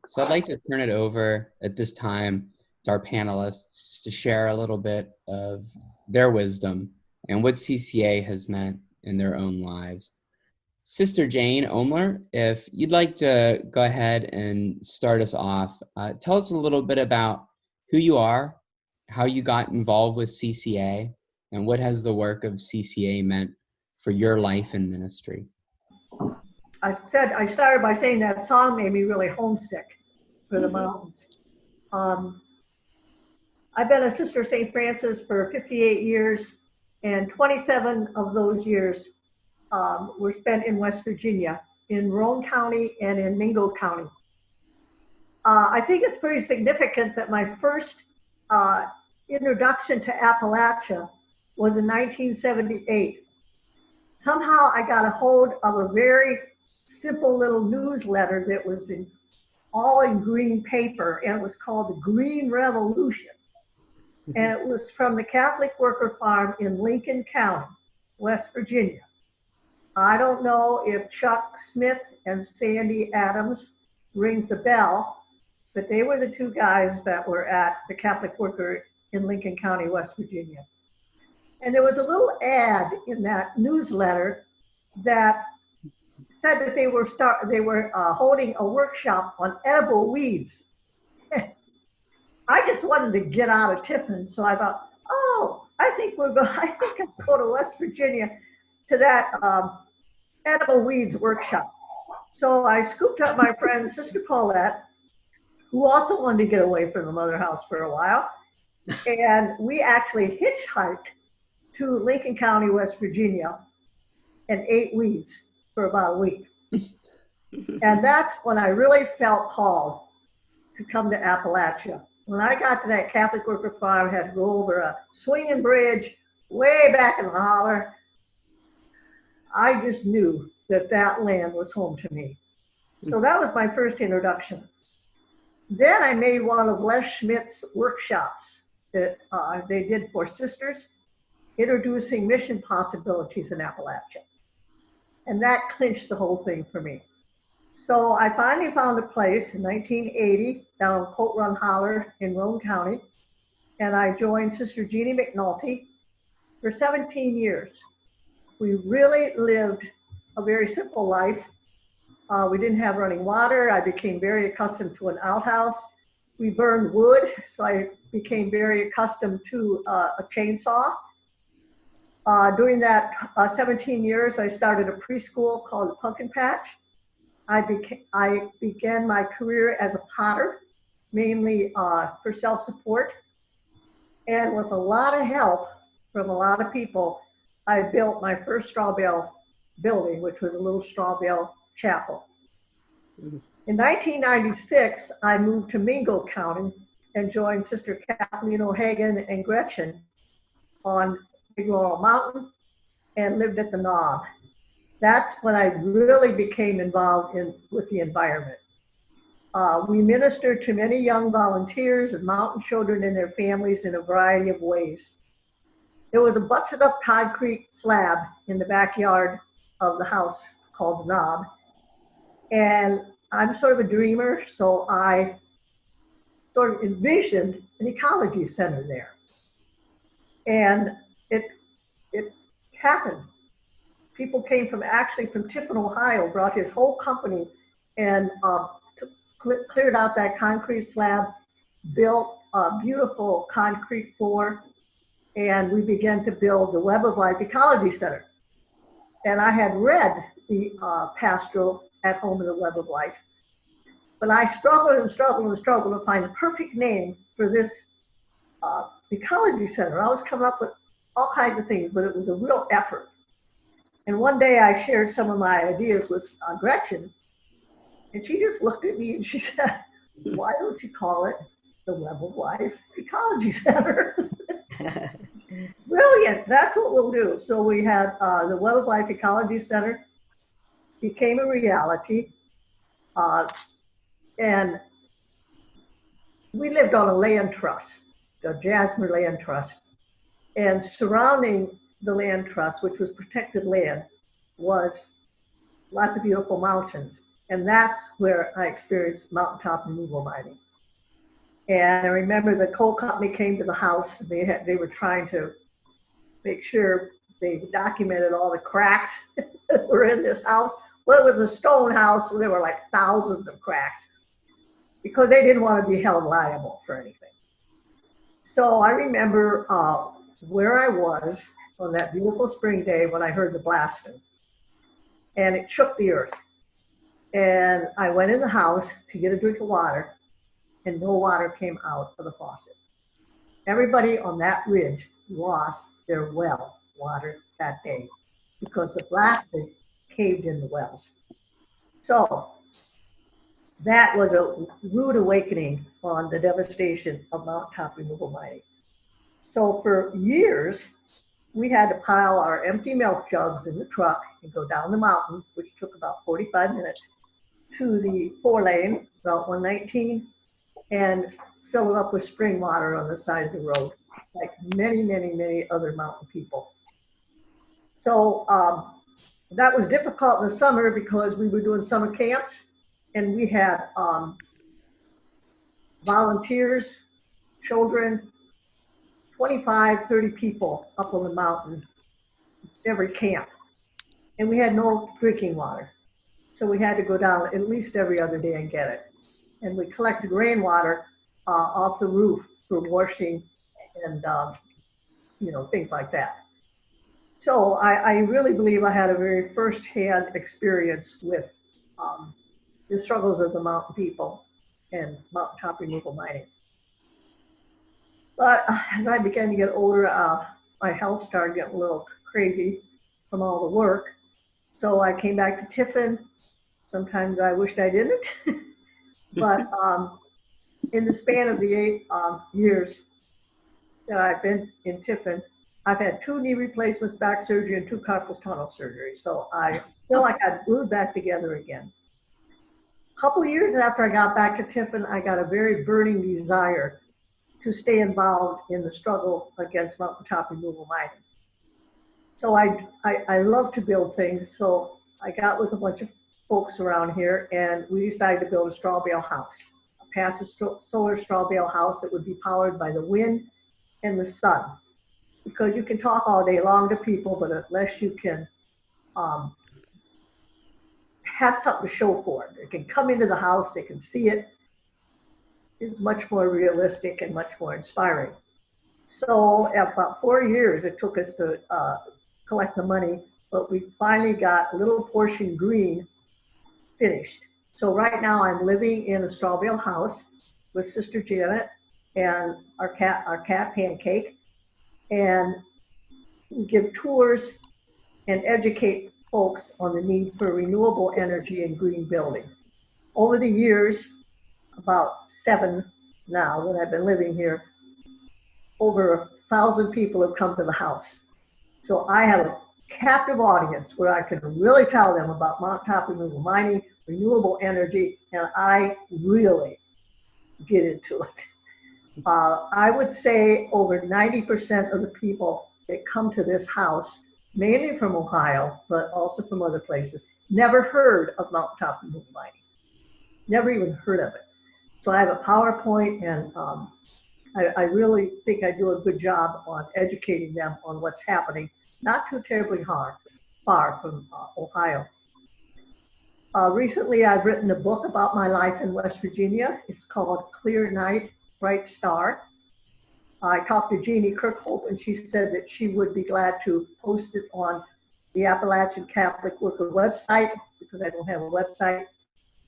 So I'd like to turn it over at this time to our panelists to share a little bit of their wisdom and what CCA has meant in their own lives. Sister Jane Omlor, if you'd like to go ahead and start us off, tell us a little bit about who you are, how you got involved with CCA, and what has the work of CCA meant for your life and ministry. I started by saying that song made me really homesick for the mountains. I've been a Sister of St. Francis for 58 years, and 27 of those years were spent in West Virginia, in Roane County and in Mingo County. I think it's pretty significant that my first introduction to Appalachia was in 1978. Somehow I got a hold of a very simple little newsletter that was all in green paper, and it was called the Green Revolution. And it was from the Catholic Worker Farm in Lincoln County, West Virginia. I don't know if Chuck Smith and Sandy Adams rings a bell, but they were the two guys that were at the Catholic Worker in Lincoln County, West Virginia. And there was a little ad in that newsletter that said that they were holding a workshop on edible weeds. I just wanted to get out of Tiffin, so I thought, oh, I think I'll go to West Virginia to that edible weeds workshop. So I scooped up my friend, Sister Paulette, who also wanted to get away from the mother house for a while. And we actually hitchhiked to Lincoln County, West Virginia, and ate weeds for about a week. And that's when I really felt called to come to Appalachia. When I got to that Catholic Worker Farm, I had to go over a swinging bridge way back in the holler. I just knew that that land was home to me. So that was my first introduction. Then I made one of Les Schmidt's workshops that they did for sisters, introducing mission possibilities in Appalachia. And that clinched the whole thing for me. So I finally found a place in 1980 down on Colt Run Holler in Roane County. And I joined Sister Jeannie McNulty for 17 years. We really lived a very simple life. We didn't have running water. I became very accustomed to an outhouse. We burned wood, so I became very accustomed to a chainsaw. During that 17 years, I started a preschool called the Pumpkin Patch. I began my career as a potter, mainly for self-support. And with a lot of help from a lot of people, I built my first straw bale building, which was a little straw bale chapel. In 1996, I moved to Mingo County and joined Sister Kathleen O'Hagan and Gretchen on Big Laurel Mountain and lived at the Knob. That's when I really became involved with the environment. We ministered to many young volunteers and mountain children and their families in a variety of ways. There was a busted up concrete slab in the backyard of the house called the Knob. And I'm sort of a dreamer, so I sort of envisioned an ecology center there. And it happened. People came from Tiffin, Ohio, brought his whole company and cleared out that concrete slab, built a beautiful concrete floor, and we began to build the Web of Life Ecology Center. And I had read the Pastoral at Home in the Web of Life, but I struggled to find the perfect name for this ecology center. I was coming up with all kinds of things, but it was a real effort. And one day I shared some of my ideas with Gretchen, and she just looked at me and she said, "Why don't you call it the Web of Life Ecology Center?" Brilliant, that's what we'll do. So we had the Web of Life Ecology Center became a reality. And we lived on a land trust, the Jasmine Land Trust. And surrounding the land trust, which was protected land, was lots of beautiful mountains. And that's where I experienced mountaintop removal mining. And I remember the coal company came to the house. They were trying to make sure they documented all the cracks that were in this house. Well, it was a stone house, so there were like thousands of cracks because they didn't want to be held liable for anything. So I remember where I was on that beautiful spring day when I heard the blasting, and it shook the earth. And I went in the house to get a drink of water, and no water came out of the faucet. Everybody on that ridge lost their well water that day because the blasting caved in the wells. So that was a rude awakening on the devastation of mountaintop removal mining. So for years, we had to pile our empty milk jugs in the truck and go down the mountain, which took about 45 minutes, to the 4-lane, Route 119, and fill it up with spring water on the side of the road, like many, many, many other mountain people. So that was difficult in the summer because we were doing summer camps, and we had volunteers, children, 25, 30 people up on the mountain every camp. And we had no drinking water. So we had to go down at least every other day and get it. And we collected rainwater off the roof for washing and things like that. So I really believe I had a very firsthand experience with the struggles of the mountain people and mountaintop removal mining. But as I began to get older, my health started getting a little crazy from all the work. So I came back to Tiffin. Sometimes I wished I didn't. But in the span of the 8 years that I've been in Tiffin, I've had 2 knee replacements, back surgery, and 2 carpal tunnel surgery. So I feel like I've glued back together again. A couple of years after I got back to Tiffin, I got a very burning desire to stay involved in the struggle against mountaintop removal mining. So I love to build things. So I got with a bunch of folks around here, and we decided to build a straw bale house, a passive solar straw bale house that would be powered by the wind and the sun. Because you can talk all day long to people, but unless you can have something to show for it, they can come into the house, they can see it, is much more realistic and much more inspiring. So about 4 years it took us to collect the money, but we finally got a little portion green finished. So right now I'm living in a straw bale house with Sister Janet and our cat Pancake, and we give tours and educate folks on the need for renewable energy and green building. Over the years, about 7 now that I've been living here, over 1,000 people have come to the house. So I have a captive audience where I can really tell them about mountaintop removal mining, renewable energy, and I really get into it. I would say over 90% of the people that come to this house, mainly from Ohio, but also from other places, never heard of mountaintop removal mining, never even heard of it. So I have a PowerPoint, and I really think I do a good job on educating them on what's happening, not too terribly far from Ohio. Recently, I've written a book about my life in West Virginia. It's called Clear Night, Bright Star. I talked to Jeannie Kirkhope, and she said that she would be glad to post it on the Appalachian Catholic Worker website, because I don't have a website.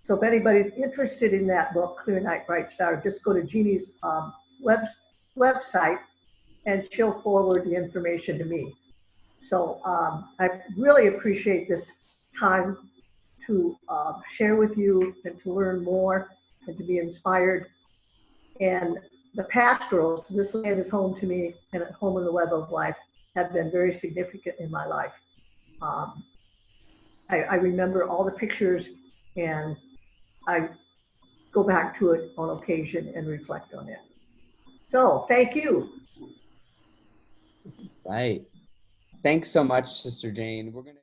So if anybody's interested in that book, Clear Night, Bright Star, just go to Jeannie's website and she'll forward the information to me. So I really appreciate this time to share with you and to learn more and to be inspired. And the pastorals, this land is home to me, and at Home in the Web of Life, have been very significant in my life. I remember all the pictures, and I go back to it on occasion and reflect on it. So thank you. Right. Thanks so much, Sister Jane. We're gonna